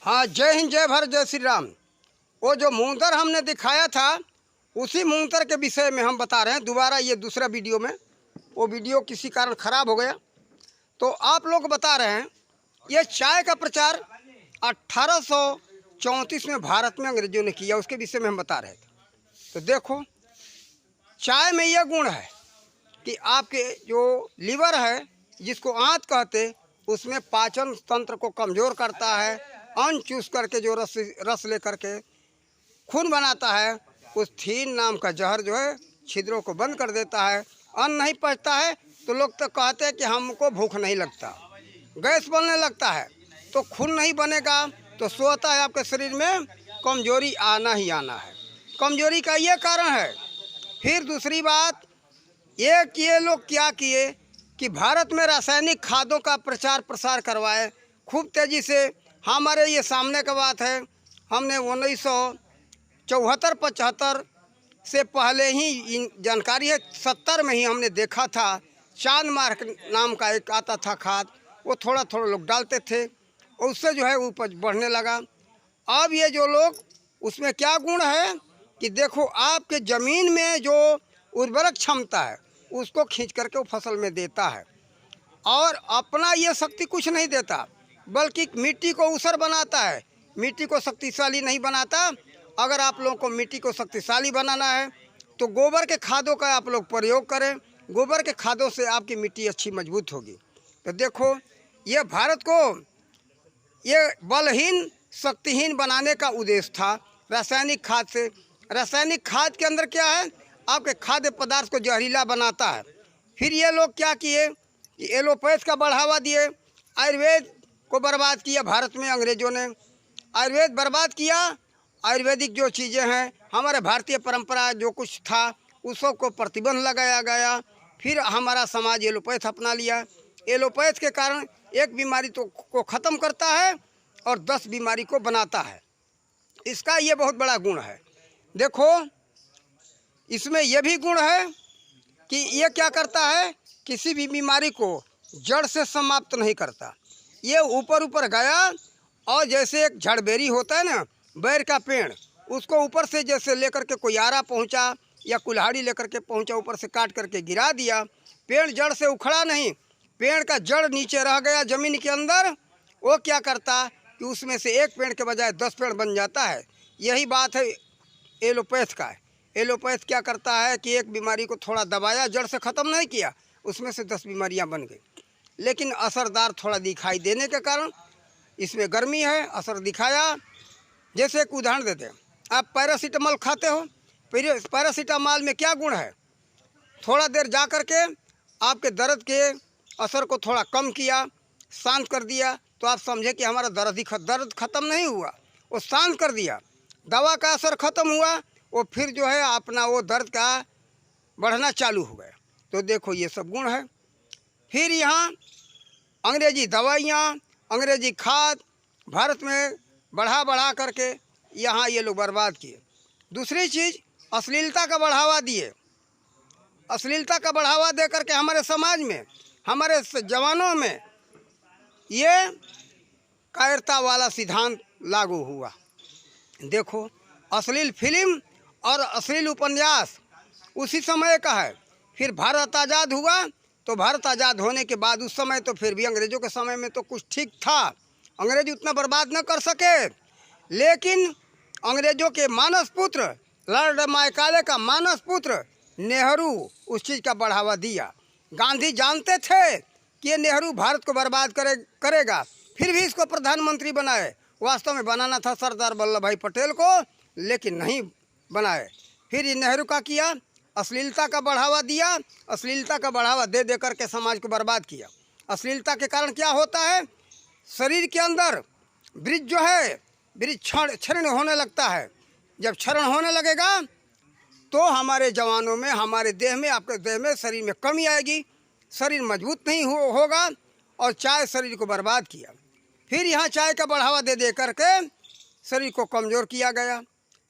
हाँ, जय हिंद, जय भारत, जय श्री राम। वो जो मूंगतर हमने दिखाया था, उसी मूंगतर के विषय में हम बता रहे हैं दोबारा। ये दूसरा वीडियो में, वो वीडियो किसी कारण ख़राब हो गया, तो आप लोग बता रहे हैं। ये चाय का प्रचार 1834 में भारत में अंग्रेजों ने किया, उसके विषय में हम बता रहे थे। तो देखो, चाय में यह गुण है कि आपके जो लीवर है, जिसको आंत कहते, उसमें पाचन तंत्र को कमज़ोर करता है। अन्न चूस करके जो रस ले करके खून बनाता है, उस थीन नाम का जहर जो है छिद्रों को बंद कर देता है। अन्न नहीं पचता है तो लोग तो कहते हैं कि हमको भूख नहीं लगता, गैस बनने लगता है। तो खून नहीं बनेगा तो सोता है आपके शरीर में कमजोरी आना ही आना है। कमजोरी का ये कारण है। फिर दूसरी बात, ये लोग क्या किए कि भारत में रासायनिक खादों का प्रचार प्रसार करवाए खूब तेज़ी से। हमारे ये सामने का बात है, हमने 1974-75 से पहले ही जानकारी है, 70 में ही हमने देखा था। चांद मार्क नाम का एक आता था खाद, वो थोड़ा थोड़ा लोग डालते थे, उससे जो है उपज बढ़ने लगा। अब ये जो लोग, उसमें क्या गुण है कि देखो, आपके ज़मीन में जो उर्वरक क्षमता है उसको खींच करके वो फसल में देता है, और अपना ये शक्ति कुछ नहीं देता, बल्कि मिट्टी को ऊसर बनाता है, मिट्टी को शक्तिशाली नहीं बनाता। अगर आप लोगों को मिट्टी को शक्तिशाली बनाना है तो गोबर के खादों का आप लोग प्रयोग करें। गोबर के खादों से आपकी मिट्टी अच्छी मजबूत होगी। तो देखो, ये भारत को ये बलहीन शक्तिहीन बनाने का उद्देश्य था रासायनिक खाद से। रासायनिक खाद के अंदर क्या है, आपके खाद्य पदार्थ को जहरीला बनाता है। फिर ये लोग क्या किए कि एलोपैथ का बढ़ावा दिए, आयुर्वेद को बर्बाद किया। भारत में अंग्रेज़ों ने आयुर्वेद बर्बाद किया। आयुर्वेदिक जो चीज़ें हैं, हमारे भारतीय परंपरा जो कुछ था, उस सब को प्रतिबंध लगाया गया। फिर हमारा समाज एलोपैथ अपना लिया। एलोपैथ के कारण एक बीमारी तो को ख़त्म करता है और 10 बीमारी को बनाता है। इसका ये बहुत बड़ा गुण है। देखो, इसमें यह भी गुण है कि ये क्या करता है, किसी भी बीमारी को जड़ से समाप्त नहीं करता। ये ऊपर ऊपर गया, और जैसे एक झड़बेरी होता है ना, बैर का पेड़, उसको ऊपर से जैसे लेकर के कोई आरा पहुंचा या कुल्हाड़ी लेकर के पहुंचा, ऊपर से काट करके गिरा दिया, पेड़ जड़ से उखड़ा नहीं, पेड़ का जड़ नीचे रह गया ज़मीन के अंदर। वो क्या करता कि उसमें से एक पेड़ के बजाय 10 पेड़ बन जाता है। यही बात है एलोपैथ का। एलोपैथ क्या करता है कि एक बीमारी को थोड़ा दबाया, जड़ से ख़त्म नहीं किया, उसमें से 10 बीमारियां बन गई। लेकिन असरदार थोड़ा दिखाई देने के कारण, इसमें गर्मी है, असर दिखाया। जैसे एक उदाहरण देते हैं, आप पैरासीटामोल खाते हो, पैरासीटामोल में क्या गुण है, थोड़ा देर जा कर के आपके दर्द के असर को थोड़ा कम किया, शांत कर दिया, तो आप समझे कि हमारा दर्द ख़त्म नहीं हुआ, वो शांत कर दिया, दवा का असर ख़त्म हुआ, वो फिर जो है अपना वो दर्द का बढ़ना चालू हो गया। तो देखो, ये सब गुण है। फिर यहाँ अंग्रेजी दवाइयाँ, अंग्रेजी खाद भारत में बढ़ा करके यहाँ ये लोग बर्बाद किए। दूसरी चीज़, अश्लीलता का बढ़ावा दिए। अश्लीलता का बढ़ावा दे करके हमारे समाज में, हमारे जवानों में ये कायरता वाला सिद्धांत लागू हुआ। देखो, अश्लील फिल्म और अश्लील उपन्यास उसी समय का है। फिर भारत आज़ाद हुआ, तो भारत आज़ाद होने के बाद उस समय तो फिर भी अंग्रेज़ों के समय में तो कुछ ठीक था, अंग्रेज उतना बर्बाद न कर सके। लेकिन अंग्रेज़ों के मानस पुत्र, लॉर्ड मैकाले का मानस पुत्र नेहरू उस चीज़ का बढ़ावा दिया। गांधी जानते थे कि ये नेहरू भारत को बर्बाद करेगा, फिर भी इसको प्रधानमंत्री बनाए। वास्तव में बनाना था सरदार वल्लभ भाई पटेल को, लेकिन नहीं बनाए। फिर ये नेहरू का किया, अश्लीलता का बढ़ावा दिया। अश्लीलता का बढ़ावा दे दे करके समाज को बर्बाद किया। अश्लीलता के कारण क्या होता है, शरीर के अंदर वृक्क जो है, वृक्क क्षरण होने लगता है। जब क्षरण होने लगेगा तो हमारे जवानों में, हमारे देह में, आपके देह में, शरीर में कमी आएगी, शरीर मजबूत नहीं होगा, और चाय शरीर को बर्बाद किया। फिर यहाँ चाय का बढ़ावा दे दे करके शरीर को कमज़ोर किया गया।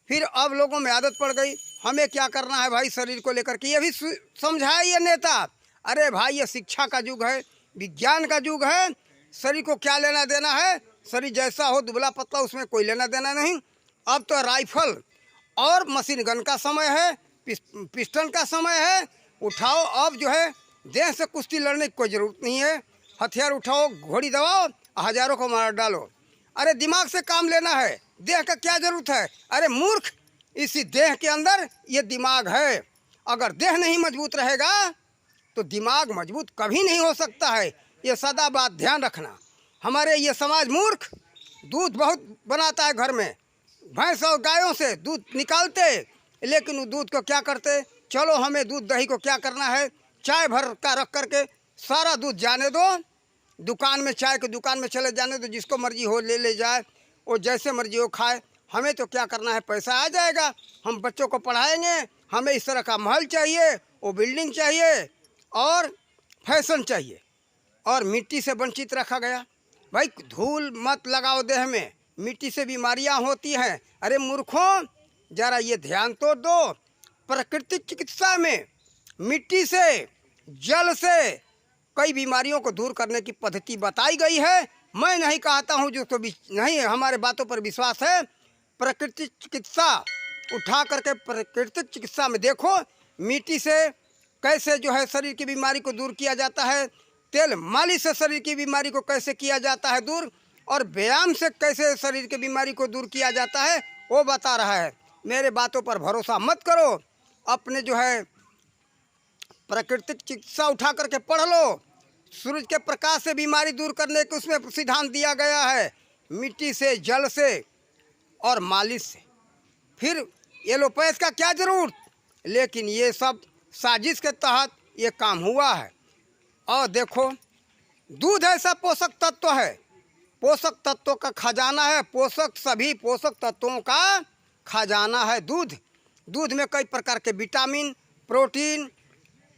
फिर अब लोगों में आदत पड़ गई, हमें क्या करना है भाई शरीर को लेकर के। ये भी समझाए ये नेता, अरे भाई ये शिक्षा का युग है, विज्ञान का युग है, शरीर को क्या लेना देना है, शरीर जैसा हो दुबला पतला उसमें कोई लेना देना नहीं। अब तो राइफल और मशीन गन का समय है, पिस्टन का समय है। उठाओ, अब जो है देह से कुश्ती लड़ने की कोई ज़रूरत नहीं है। हथियार उठाओ, घोड़ी दबाओ, हजारों को मार डालो। अरे दिमाग से काम लेना है, देह का क्या जरूरत है? अरे मूर्ख, इसी देह के अंदर ये दिमाग है। अगर देह नहीं मजबूत रहेगा तो दिमाग मजबूत कभी नहीं हो सकता है। ये सदा बात ध्यान रखना। हमारे ये समाज मूर्ख, दूध बहुत बनाता है घर में, भैंस और गायों से दूध निकालते, लेकिन वो दूध को क्या करते? चलो हमें दूध दही को क्या करना है, चाय भर का रख करके सारा दूध जाने दो, दुकान में चाय की दुकान में चले जाने दो, जिसको मर्जी हो ले ले जाए, वो जैसे मर्जी हो खाए। हमें तो क्या करना है, पैसा आ जाएगा, हम बच्चों को पढ़ाएंगे, हमें इस तरह का महल चाहिए, वो बिल्डिंग चाहिए और फैशन चाहिए। और मिट्टी से वंचित रखा गया। भाई धूल मत लगाओ देह में, मिट्टी से बीमारियां होती हैं। अरे मूर्खों, जरा ये ध्यान तो दो, प्राकृतिक चिकित्सा में मिट्टी से, जल से कई बीमारियों को दूर करने की पद्धति बताई गई है। मैं नहीं कहता हूँ, जो तो नहीं हमारे बातों पर विश्वास है, प्राकृतिक चिकित्सा उठा करके प्राकृतिक चिकित्सा में देखो, मिट्टी से कैसे जो है शरीर की बीमारी को दूर किया जाता है, तेल मालिश से शरीर की बीमारी को कैसे किया जाता है दूर, और व्यायाम से कैसे शरीर की बीमारी को दूर किया जाता है, वो बता रहा है। मेरे बातों पर भरोसा मत करो, अपने जो है प्राकृतिक चिकित्सा उठा करके पढ़ लो। सूरज के प्रकाश से बीमारी दूर करने के उसमें सिद्धांत दिया गया है, मिट्टी से, जल से और मालिश से। फिर एलोपैथ का क्या जरूरत? लेकिन ये सब साजिश के तहत ये काम हुआ है। और देखो, दूध ऐसा पोषक तत्व है, पोषक तत्वों का खजाना है, सभी पोषक तत्वों का खजाना है दूध। दूध में कई प्रकार के विटामिन, प्रोटीन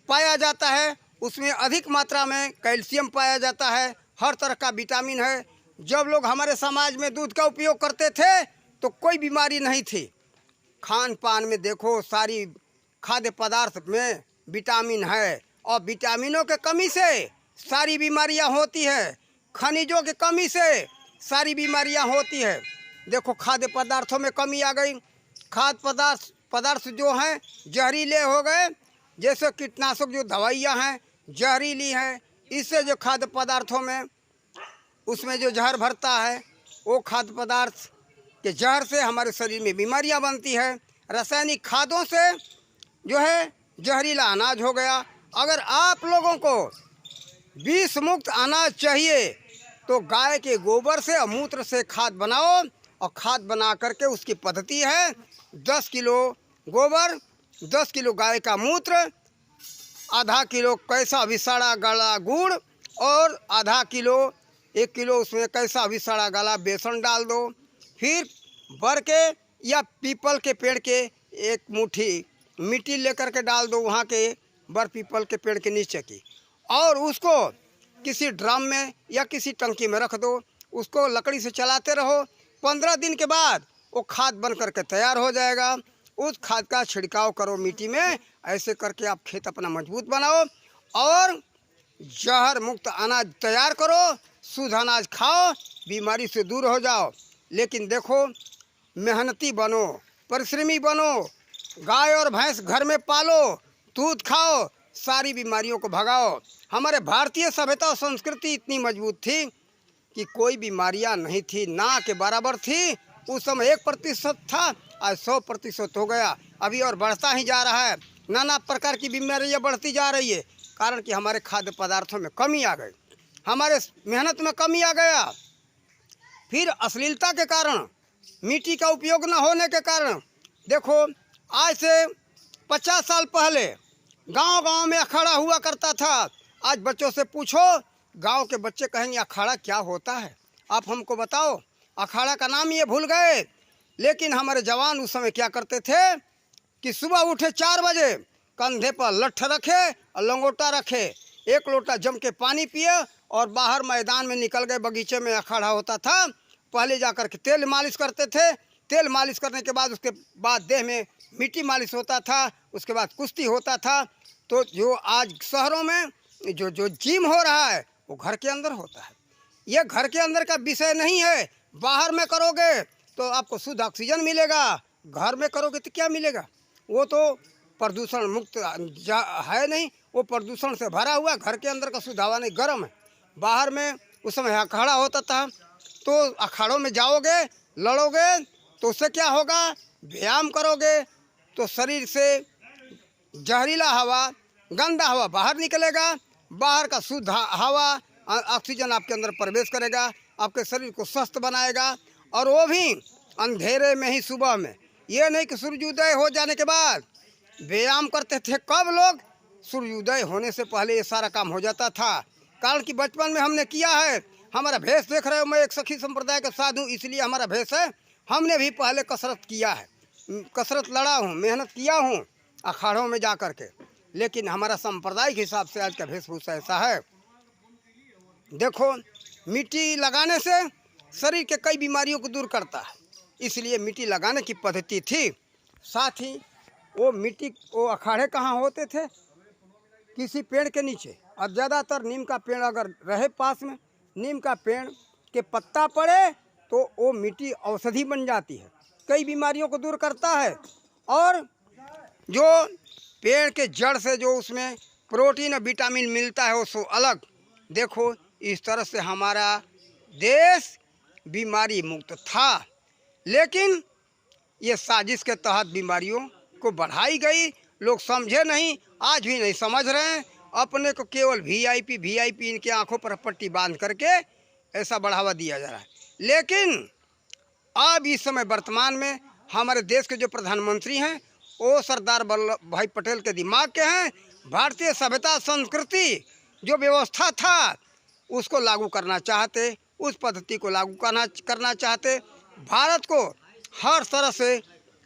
पाया जाता है, उसमें अधिक मात्रा में कैल्शियम पाया जाता है, हर तरह का विटामिन है। जब लोग हमारे समाज में दूध का उपयोग करते थे तो कोई बीमारी नहीं थी। खान पान में देखो, सारी खाद्य पदार्थ में विटामिन है, और विटामिनों के कमी से सारी बीमारियां होती है, खनिजों की कमी से सारी बीमारियां होती है। देखो खाद्य पदार्थों में कमी आ गई, खाद्य पदार्थ जो हैं जहरीले हो गए, जैसे कीटनाशक जो दवाइयाँ हैं जहरीली हैं, इससे जो खाद्य पदार्थों में उसमें जो जहर भरता है, वो खाद्य पदार्थ के जहर से हमारे शरीर में बीमारियां बनती है। रासायनिक खादों से जो है जहरीला अनाज हो गया। अगर आप लोगों को विष मुक्त अनाज चाहिए तो गाय के गोबर से और मूत्र से खाद बनाओ, और खाद बना करके उसकी पद्धति है 10 किलो गोबर, 10 किलो गाय का मूत्र, आधा किलो कैसा विसड़ा गला गुड़, और आधा किलो 1 किलो उसमें कैसा विसड़ा गला बेसन डाल दो। फिर बर के या पीपल के पेड़ के एक मुट्ठी मिट्टी लेकर के डाल दो वहाँ के बर पीपल के पेड़ के नीचे की, और उसको किसी ड्रम में या किसी टंकी में रख दो, उसको लकड़ी से चलाते रहो। 15 दिन के बाद वो खाद बन करके तैयार हो जाएगा। उस खाद का छिड़काव करो मिट्टी में, ऐसे करके आप खेत अपना मजबूत बनाओ और जहर मुक्त अनाज तैयार करो, शुद्ध अनाज खाओ, बीमारी से दूर हो जाओ। लेकिन देखो, मेहनती बनो, परिश्रमी बनो, गाय और भैंस घर में पालो, दूध खाओ, सारी बीमारियों को भगाओ। हमारे भारतीय सभ्यता और संस्कृति इतनी मजबूत थी कि कोई बीमारियां नहीं थी, ना के बराबर थी। उस समय 1% था, आज 100% हो गया, अभी और बढ़ता ही जा रहा है। नाना प्रकार की बीमारियां बढ़ती जा रही है, कारण कि हमारे खाद्य पदार्थों में कमी आ गई, हमारे मेहनत में कमी आ गया। फिर अश्लीलता के कारण, मिट्टी का उपयोग न होने के कारण, देखो आज से 50 साल पहले गांव-गांव में अखाड़ा हुआ करता था। आज बच्चों से पूछो, गांव के बच्चे कहेंगे अखाड़ा क्या होता है, आप हमको बताओ, अखाड़ा का नाम ये भूल गए। लेकिन हमारे जवान उस समय क्या करते थे कि सुबह उठे 4 बजे, कंधे पर लठ रखे और लंगोटा रखे, 1 लोटा जम के पानी पिए और बाहर मैदान में निकल गए। बगीचे में अखाड़ा होता था, पहले जाकर के तेल मालिश करते थे, तेल मालिश करने के बाद उसके बाद देह में मिट्टी मालिश होता था, उसके बाद कुश्ती होता था। तो जो आज शहरों में जो जिम हो रहा है वो घर के अंदर होता है। ये घर के अंदर का विषय नहीं है। बाहर में करोगे तो आपको शुद्ध ऑक्सीजन मिलेगा, घर में करोगे तो क्या मिलेगा? वो तो प्रदूषण मुक्त है नहीं, वो प्रदूषण से भरा हुआ। घर के अंदर का शुद्ध हवा नहीं, गर्म है। बाहर में उस समय अखाड़ा होता था, तो अखाड़ों में जाओगे, लड़ोगे, तो उससे क्या होगा? व्यायाम करोगे तो शरीर से जहरीला हवा, गंदा हवा बाहर निकलेगा। बाहर का शुद्ध हवा, ऑक्सीजन आपके अंदर प्रवेश करेगा, आपके शरीर को स्वस्थ बनाएगा। और वो भी अंधेरे में ही, सुबह में। ये नहीं कि सूर्योदय हो जाने के बाद। व्यायाम करते थे कब लोग? सूर्योदय होने से पहले ये सारा काम हो जाता था। कारण कि बचपन में हमने किया है। हमारा भेष देख रहे हो, मैं एक सखी संप्रदाय का साधु, इसलिए हमारा भेष है। हमने भी पहले कसरत किया है, कसरत लड़ा हूँ, मेहनत किया हूँ अखाड़ों में जा कर के। लेकिन हमारा सांप्रदायिक हिसाब से आज का वेशभूषा ऐसा है। देखो, मिट्टी लगाने से शरीर के कई बीमारियों को दूर करता है, इसलिए मिट्टी लगाने की पद्धति थी। साथ ही वो अखाड़े कहाँ होते थे? किसी पेड़ के नीचे, और ज़्यादातर नीम का पेड़ अगर रहे पास में, नीम का पेड़ के पत्ता पड़े तो वो मिट्टी औषधि बन जाती है, कई बीमारियों को दूर करता है। और जो पेड़ के जड़ से जो उसमें प्रोटीन और विटामिन मिलता है वो सो अलग। देखो, इस तरह से हमारा देश बीमारी मुक्त था। लेकिन ये साजिश के तहत बीमारियों को बढ़ाई गई। लोग समझे नहीं, आज भी नहीं समझ रहे हैं। अपने को केवल वीआईपी इनके आंखों पर पट्टी बांध करके ऐसा बढ़ावा दिया जा रहा है। लेकिन अब इस समय वर्तमान में हमारे देश के जो प्रधानमंत्री हैं वो सरदार वल्लभ भाई पटेल के दिमाग के हैं। भारतीय सभ्यता संस्कृति जो व्यवस्था था उसको लागू करना चाहते, उस पद्धति को लागू करना चाहते, भारत को हर तरह से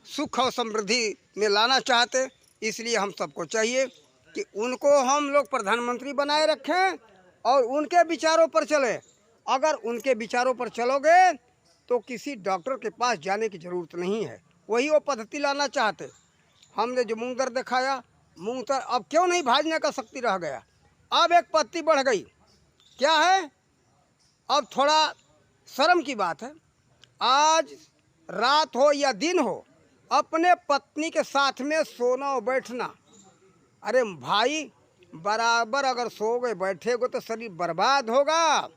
सुख और समृद्धि में लाना चाहते। इसलिए हम सबको चाहिए कि उनको हम लोग प्रधानमंत्री बनाए रखें और उनके विचारों पर चलें। अगर उनके विचारों पर चलोगे तो किसी डॉक्टर के पास जाने की ज़रूरत नहीं है। वही वो पद्धति लाना चाहते। हमने जो मूंग दर दिखाया, मूंग दर अब क्यों नहीं भाजने का शक्ति रह गया? अब एक पत्ती बढ़ गई। क्या है? अब थोड़ा शर्म की बात है, आज रात हो या दिन हो, अपने पत्नी के साथ में सोना और बैठना। अरे भाई, बराबर अगर सो गए बैठेगो तो शरीर बर्बाद होगा।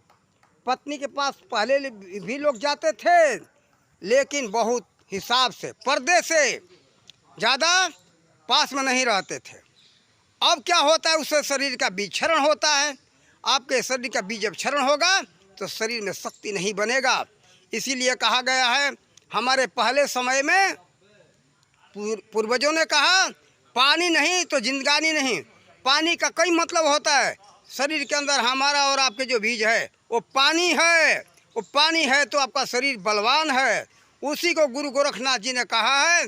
पत्नी के पास पहले भी लोग जाते थे, लेकिन बहुत हिसाब से, पर्दे से, ज़्यादा पास में नहीं रहते थे। अब क्या होता है? उससे शरीर का विक्षरण होता है। आपके शरीर का बीज जब क्षरण होगा तो शरीर में शक्ति नहीं बनेगा। इसीलिए कहा गया है, हमारे पहले समय में पूर्वजों ने कहा, पानी नहीं तो जिंदगानी नहीं। पानी का कई मतलब होता है। शरीर के अंदर हमारा और आपके जो बीज है वो पानी है। वो पानी है तो आपका शरीर बलवान है। उसी को गुरु गोरखनाथ जी ने कहा है,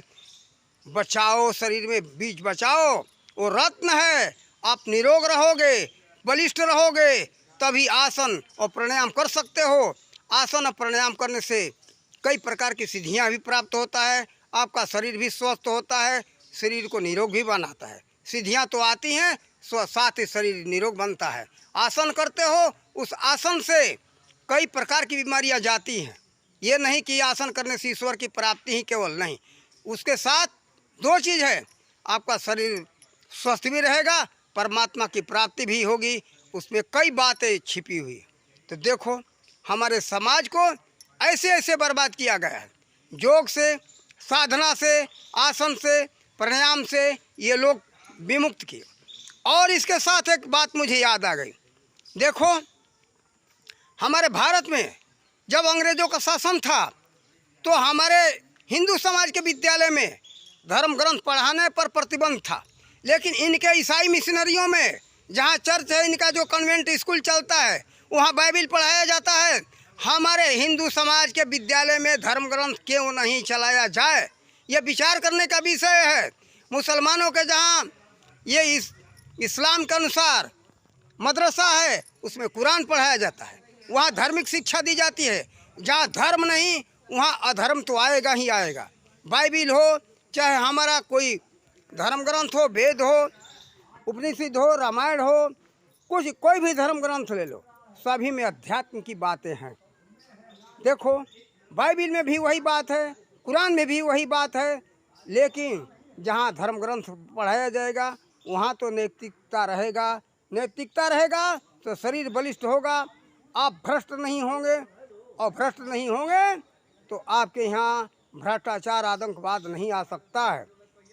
बचाओ शरीर में बीज बचाओ, वो रत्न है। आप निरोग रहोगे, बलिष्ठ रहोगे, तभी आसन और प्राणायाम कर सकते हो। आसन और प्राणायाम करने से कई प्रकार की सिद्धियां भी प्राप्त होता है। आपका शरीर भी स्वस्थ होता है, शरीर को निरोग भी बनाता है। सिद्धियां तो आती हैं, साथ ही शरीर निरोग बनता है। आसन करते हो, उस आसन से कई प्रकार की बीमारियां जाती हैं। ये नहीं कि आसन करने से ईश्वर की प्राप्ति ही केवल नहीं, उसके साथ दो चीज़ है, आपका शरीर स्वस्थ भी रहेगा, परमात्मा की प्राप्ति भी होगी। उसमें कई बातें छिपी हुई। तो देखो, हमारे समाज को ऐसे ऐसे बर्बाद किया गया है। योग से, साधना से, आसन से, प्राणायाम से ये लोग विमुक्त किए। और इसके साथ एक बात मुझे याद आ गई। देखो, हमारे भारत में जब अंग्रेज़ों का शासन था तो हमारे हिंदू समाज के विद्यालय में धर्म ग्रंथ पढ़ाने पर प्रतिबंध था। लेकिन इनके ईसाई मिशनरियों में, जहाँ चर्च है, इनका जो कन्वेंट स्कूल चलता है, वहाँ बाइबिल पढ़ाया जाता है। हमारे हिंदू समाज के विद्यालय में धर्म ग्रंथ क्यों नहीं चलाया जाए? ये विचार करने का विषय है। मुसलमानों के जहाँ ये इस्लाम के अनुसार मदरसा है, उसमें कुरान पढ़ाया जाता है, वहाँ धार्मिक शिक्षा दी जाती है। जहाँ धर्म नहीं वहाँ अधर्म तो आएगा ही आएगा। बाइबिल हो, चाहे हमारा कोई धर्म ग्रंथ हो, वेद हो, उपनिषद हो, रामायण हो, कोई भी धर्म ग्रंथ ले लो, सभी में अध्यात्म की बातें हैं। देखो, बाइबिल में भी वही बात है, कुरान में भी वही बात है, लेकिन जहाँ धर्म ग्रंथ पढ़ाया जाएगा वहाँ तो नैतिकता रहेगा। नैतिकता रहेगा तो शरीर बलिष्ठ होगा, आप भ्रष्ट नहीं होंगे, और भ्रष्ट नहीं होंगे तो आपके यहाँ भ्रष्टाचार आतंकवाद नहीं आ सकता है।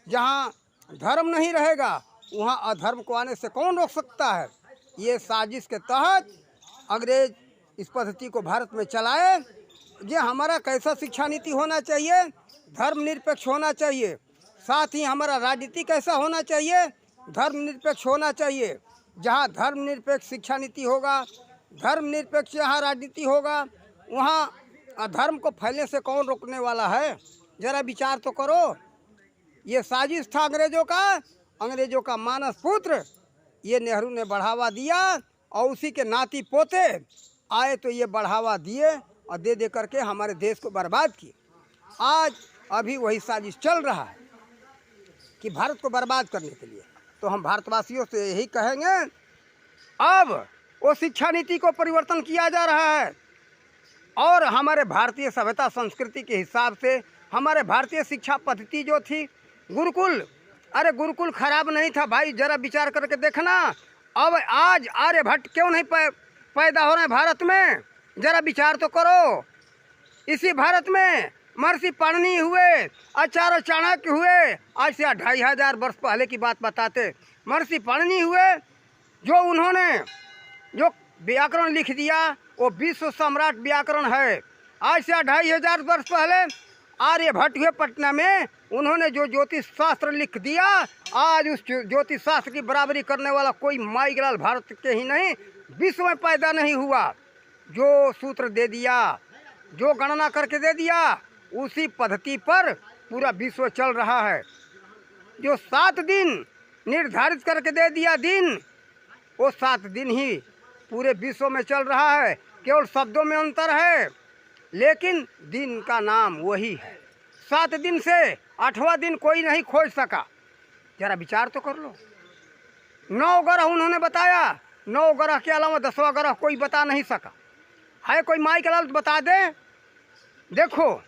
जहाँ धर्म नहीं रहेगा वहाँ अधर्म को आने से कौन रोक सकता है। ये साजिश के तहत अंग्रेज इस पद्धति को भारत में चलाए। ये हमारा कैसा शिक्षा नीति होना चाहिए, धर्मनिरपेक्ष होना चाहिए। साथ ही हमारा राजनीति कैसा होना चाहिए, धर्मनिरपेक्ष होना चाहिए। जहाँ धर्मनिरपेक्ष शिक्षा नीति होगा, धर्मनिरपेक्ष जहाँ राजनीति होगा, वहाँ अधर्म को फैलने से कौन रोकने वाला है। जरा विचार तो करो। ये साजिश था अंग्रेजों का मानस पुत्र, ये नेहरू ने बढ़ावा दिया और उसी के नाती पोते आए तो ये बढ़ावा दिए और दे करके हमारे देश को बर्बाद किए। आज अभी वही साजिश चल रहा है कि भारत को बर्बाद करने के लिए। तो हम भारतवासियों से यही कहेंगे, अब वो शिक्षा नीति को परिवर्तन किया जा रहा है और हमारे भारतीय सभ्यता संस्कृति के हिसाब से हमारे भारतीय शिक्षा पद्धति जो थी गुरुकुल, अरे गुरुकुल खराब नहीं था भाई, जरा विचार करके देखना। अब आज आर्यभट्ट क्यों नहीं पैदा हो रहे हैं भारत में, जरा विचार तो करो। इसी भारत में महर्षि पाणिनि हुए, आचार्य चाणक्य हुए, आज से 2500 वर्ष पहले की बात बताते। महर्षि पाणिनि हुए जो उन्होंने जो व्याकरण लिख दिया वो विश्व सम्राट व्याकरण है। आज से 2500 वर्ष पहले आर्यभट्ट हुए पटना में, उन्होंने जो ज्योतिष शास्त्र लिख दिया, आज उस ज्योतिष शास्त्र की बराबरी करने वाला कोई माईलाल भारत के ही नहीं विश्व में पैदा नहीं हुआ। जो सूत्र दे दिया, जो गणना करके दे दिया, उसी पद्धति पर पूरा विश्व चल रहा है। जो 7 दिन निर्धारित करके दे दिया दिन, वो 7 दिन ही पूरे विश्व में चल रहा है। केवल शब्दों में अंतर है, लेकिन दिन का नाम वही है। 7 दिन से 8वां दिन कोई नहीं खोज सका। जरा विचार तो कर लो। 9 ग्रह उन्होंने बताया, 9 ग्रह के अलावा 10वां ग्रह कोई बता नहीं सका है। कोई माई के लाल बता दे। देखो,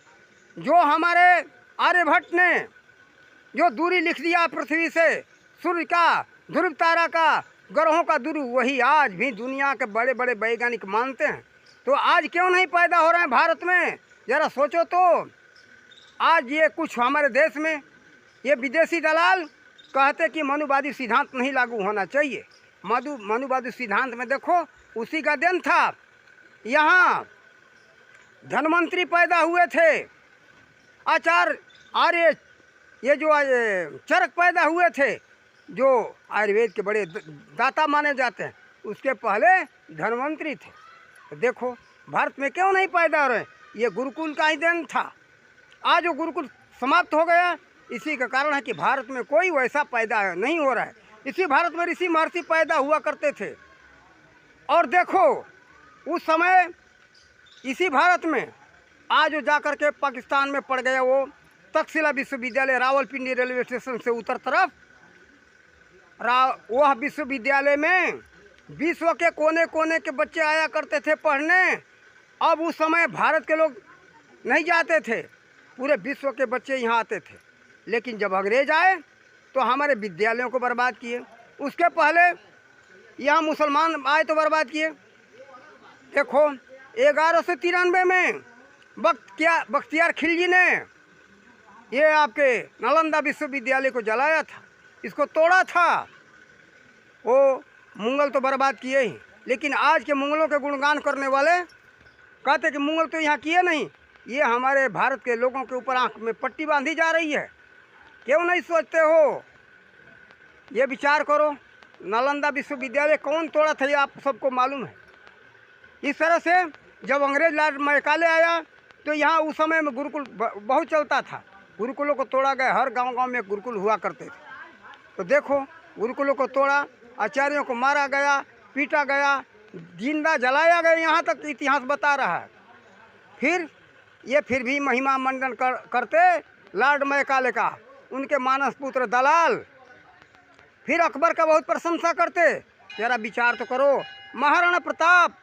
जो हमारे आर्यभट्ट ने जो दूरी लिख दिया पृथ्वी से, सूर्य का, ध्रुव तारा का, ग्रहों का दूरी, वही आज भी दुनिया के बड़े बड़े वैज्ञानिक मानते हैं। तो आज क्यों नहीं पैदा हो रहे हैं भारत में, जरा सोचो तो। आज ये कुछ हमारे देश में ये विदेशी दलाल कहते कि मनुवादी सिद्धांत नहीं लागू होना चाहिए। मनुवादी सिद्धांत में देखो उसी का देन था। यहाँ धनवंतरी पैदा हुए थे, आर्य ये जो चरक पैदा हुए थे, जो आयुर्वेद के बड़े दाता माने जाते हैं, उसके पहले धनवंतरी थे। तो देखो भारत में क्यों नहीं पैदा हो रहे, ये गुरुकुल का ही देन था। आज वो गुरुकुल समाप्त हो गया, इसी का कारण है कि भारत में कोई वैसा पैदा नहीं हो रहा है। इसी भारत में ऋषि महर्षि पैदा हुआ करते थे। और देखो उस समय इसी भारत में आज जो जाकर के पाकिस्तान में पड़ गया वो तक्षशिला विश्वविद्यालय, रावलपिंडी रेलवे स्टेशन से उत्तर तरफ, वह विश्वविद्यालय में विश्व के कोने कोने के बच्चे आया करते थे पढ़ने। अब उस समय भारत के लोग नहीं जाते थे, पूरे विश्व के बच्चे यहाँ आते थे। लेकिन जब अंग्रेज आए तो हमारे विद्यालयों को बर्बाद किए। उसके पहले यहाँ मुसलमान आए तो बर्बाद किए। देखो 1193 में बख्तियार खिलजी ने ये आपके नालंदा विश्वविद्यालय को जलाया था, इसको तोड़ा था। वो मुगल तो बर्बाद किए ही, लेकिन आज के मुगलों के गुणगान करने वाले कहते कि मुगल तो यहाँ किए नहीं, ये हमारे भारत के लोगों के ऊपर आंख में पट्टी बांधी जा रही है। क्यों नहीं सोचते हो, ये विचार करो। नालंदा विश्वविद्यालय कौन तोड़ा था ये आप सबको मालूम है। इस तरह से जब अंग्रेज लॉर्ड मैकाले आया तो यहाँ उस समय में गुरुकुल बहुत चलता था। गुरुकुलों को तोड़ा गया, हर गांव-गांव में गुरुकुल हुआ करते थे। तो देखो गुरुकुलों को तोड़ा, आचार्यों को मारा गया, पीटा गया, जिंदा जलाया गया, यहाँ तक इतिहास बता रहा है। फिर भी महिमा मंडन करते लॉर्ड मैकाले का, उनके मानस पुत्र दलाल। फिर अकबर का बहुत प्रशंसा करते। जरा विचार तो करो, महाराणा प्रताप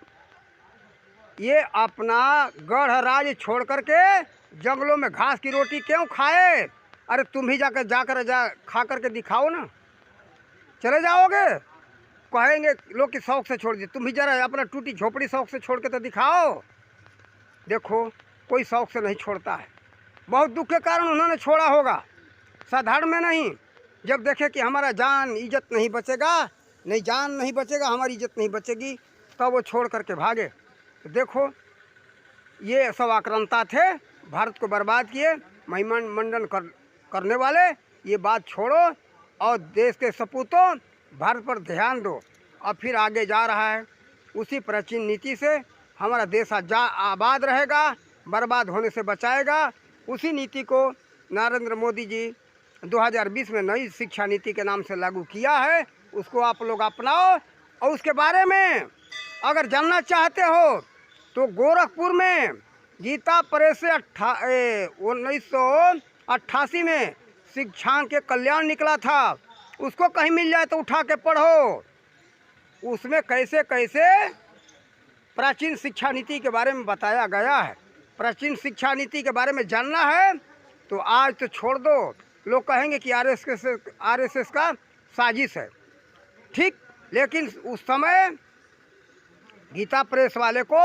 ये अपना गढ़ राज छोड़ करके जंगलों में घास की रोटी क्यों खाए? अरे तुम ही जाकर खा करके दिखाओ ना। चले जाओगे? कहेंगे लोग कि शौक से छोड़ दिए। तुम ही जरा अपना टूटी झोपड़ी शौक से छोड़ के तो दिखाओ। देखो, कोई शौक से नहीं छोड़ता है। बहुत दुख के कारण उन्होंने छोड़ा होगा, साधारण में नहीं। जब देखे कि हमारा जान इज्जत नहीं बचेगा, नहीं जान नहीं बचेगा, हमारी इज्जत नहीं बचेगी, तब वो छोड़ करके भागे। तो देखो, ये सब आक्रांता थे, भारत को बर्बाद किए, महिमा मंडन करने वाले। ये बात छोड़ो और देश के सपूतों, भारत पर ध्यान दो। और फिर आगे जा रहा है उसी प्राचीन नीति से हमारा देश आबाद रहेगा, बर्बाद होने से बचाएगा। उसी नीति को नरेंद्र मोदी जी 2020 में नई शिक्षा नीति के नाम से लागू किया है। उसको आप लोग अपनाओ। और उसके बारे में अगर जानना चाहते हो तो गोरखपुर में गीता प्रेस से 1988 में शिक्षा के कल्याण निकला था। उसको कहीं मिल जाए तो उठा के पढ़ो। उसमें कैसे कैसे प्राचीन शिक्षा नीति के बारे में बताया गया है। प्राचीन शिक्षा नीति के बारे में जानना है तो आज तो छोड़ दो। लोग कहेंगे कि आरएसएस का साजिश है, ठीक, लेकिन उस समय गीता प्रेस वाले को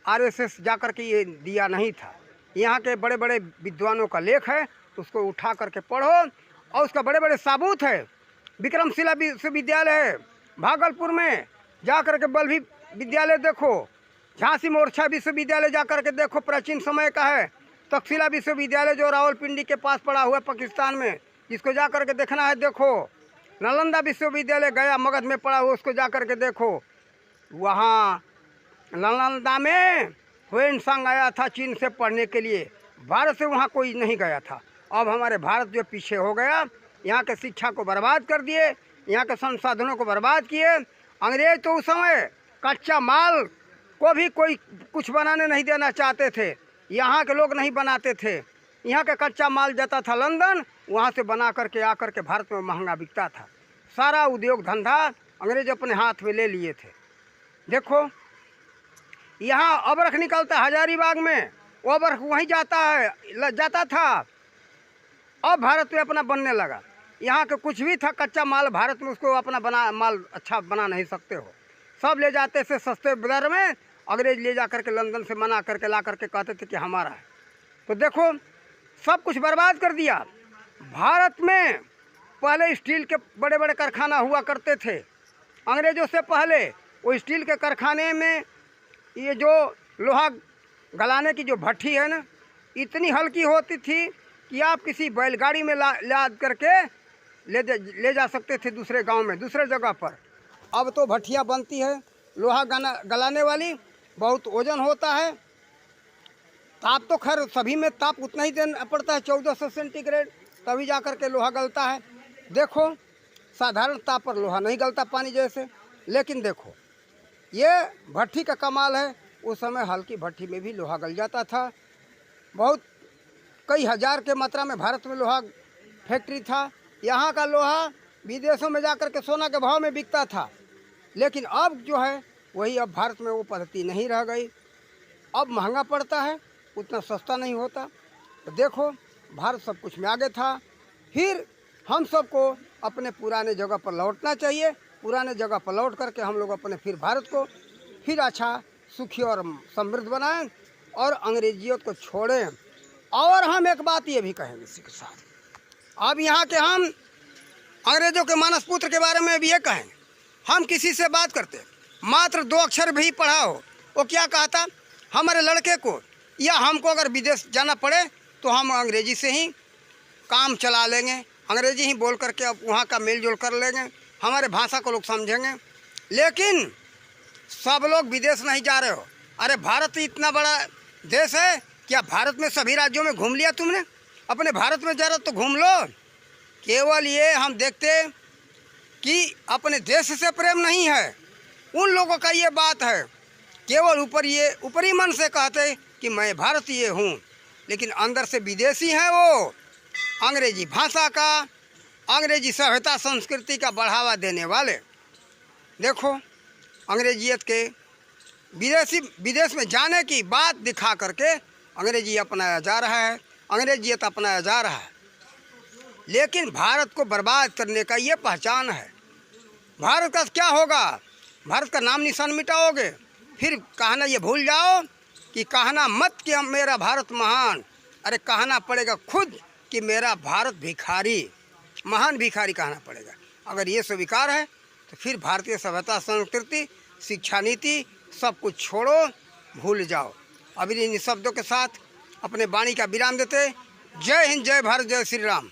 आरएसएस जाकर के ये दिया नहीं था। यहाँ के बड़े बड़े विद्वानों का लेख है, उसको उठा करके पढ़ो। और उसका बड़े बड़े सबूत है। विक्रमशिला विश्वविद्यालय है भागलपुर में, जा कर के बल्लभी विद्यालय देखो, झांसी मोर्चा विश्वविद्यालय जा कर के देखो, प्राचीन समय का है। तक्षशिला विश्वविद्यालय जो रावलपिंडी के पास पड़ा हुआ पाकिस्तान में, जिसको जा कर के देखना है देखो। नालंदा विश्वविद्यालय गया मगध में पड़ा हुआ, उसको जा कर के देखो। वहाँ नालंदा में ह्वेनसांग आया था चीन से पढ़ने के लिए, भारत से वहाँ कोई नहीं गया था। अब हमारे भारत जो पीछे हो गया, यहाँ के शिक्षा को बर्बाद कर दिए, यहाँ के संसाधनों को बर्बाद किए। अंग्रेज तो उस समय कच्चा माल को भी कोई कुछ बनाने नहीं देना चाहते थे, यहाँ के लोग नहीं बनाते थे। यहाँ का कच्चा माल जाता था लंदन, वहाँ से बना करके आकर के भारत में महंगा बिकता था। सारा उद्योग धंधा अंग्रेज अपने हाथ में ले लिए थे। देखो, यहाँ अबरख निकलता हजारीबाग में, वो अबरख वहीं जाता था। अब भारत में अपना बनने लगा। यहाँ के कुछ भी था कच्चा माल भारत में, उसको अपना माल अच्छा बना नहीं सकते हो। सब ले जाते थे सस्ते दर में, अंग्रेज ले जा करके लंदन से मना करके ला करके कहते थे कि हमारा है। तो देखो, सब कुछ बर्बाद कर दिया। भारत में पहले स्टील के बड़े बड़े कारखाना हुआ करते थे। अंग्रेजों से पहले वो स्टील के कारखाने में ये जो लोहा गलाने की जो भट्ठी है ना, इतनी हल्की होती थी कि आप किसी बैलगाड़ी में लाद करके ले जा सकते थे दूसरे गांव में, दूसरे जगह पर। अब तो भट्टियाँ बनती है लोहा गलाने वाली, बहुत वजन होता है। ताप तो खैर सभी में ताप उतना ही देना पड़ता है, 1400 सेंटीग्रेड, तभी जा कर के लोहा गलता है। देखो, साधारण ताप पर लोहा नहीं गलता पानी जैसे। लेकिन देखो, ये भट्टी का कमाल है। उस समय हल्की भट्टी में भी लोहा गल जाता था। बहुत कई हजार के मात्रा में भारत में लोहा फैक्ट्री था। यहाँ का लोहा विदेशों में जाकर के सोना के भाव में बिकता था। लेकिन अब जो है वही, अब भारत में वो पद्धति नहीं रह गई। अब महंगा पड़ता है, उतना सस्ता नहीं होता। तो देखो, भारत सब कुछ में आगे था। फिर हम सबको अपने पुराने जगह पर लौटना चाहिए। पुराने जगह पर लौट करके हम लोग अपने फिर भारत को फिर अच्छा, सुखी और समृद्ध बनाएं और अंग्रेजियत को छोड़ें। और हम एक बात ये भी कहेंगे इसी के साथ, अब यहाँ के हम अंग्रेजों के मानस पुत्र के बारे में भी ये कहें, हम किसी से बात करते मात्र 2 अक्षर भी पढ़ा हो, वो क्या कहता, हमारे लड़के को या हमको अगर विदेश जाना पड़े तो हम अंग्रेजी से ही काम चला लेंगे, अंग्रेजी ही बोल करके अब वहाँ का मेल जोल कर लेंगे, हमारे भाषा को लोग समझेंगे। लेकिन सब लोग विदेश नहीं जा रहे हो। अरे भारत इतना बड़ा देश है, क्या भारत में सभी राज्यों में घूम लिया तुमने? अपने भारत में जा रहे तो घूम लो। केवल ये हम देखते कि अपने देश से प्रेम नहीं है, उन लोगों का ये बात है। केवल ऊपरी मन से कहते कि मैं भारतीय हूँ, लेकिन अंदर से विदेशी हैं। वो अंग्रेजी भाषा का, अंग्रेजी सभ्यता संस्कृति का बढ़ावा देने वाले। देखो, अंग्रेजियत के विदेश में जाने की बात दिखा करके अंग्रेजी अपनाया जा रहा है, अंग्रेजियत अपनाया जा रहा है। लेकिन भारत को बर्बाद करने का ये पहचान है। भारत का क्या होगा? भारत का नाम निशान मिटाओगे, फिर कहना ये भूल जाओ कि कहना मत कि हम मेरा भारत महान, अरे कहना पड़ेगा खुद कि मेरा भारत भिखारी, महान भिखारी कहना पड़ेगा। अगर ये स्वीकार है तो फिर भारतीय सभ्यता, संस्कृति, शिक्षा नीति सब कुछ छोड़ो, भूल जाओ। अभी इन शब्दों के साथ अपने वाणी का विराम देते। जय हिंद, जय भारत, जय श्री राम।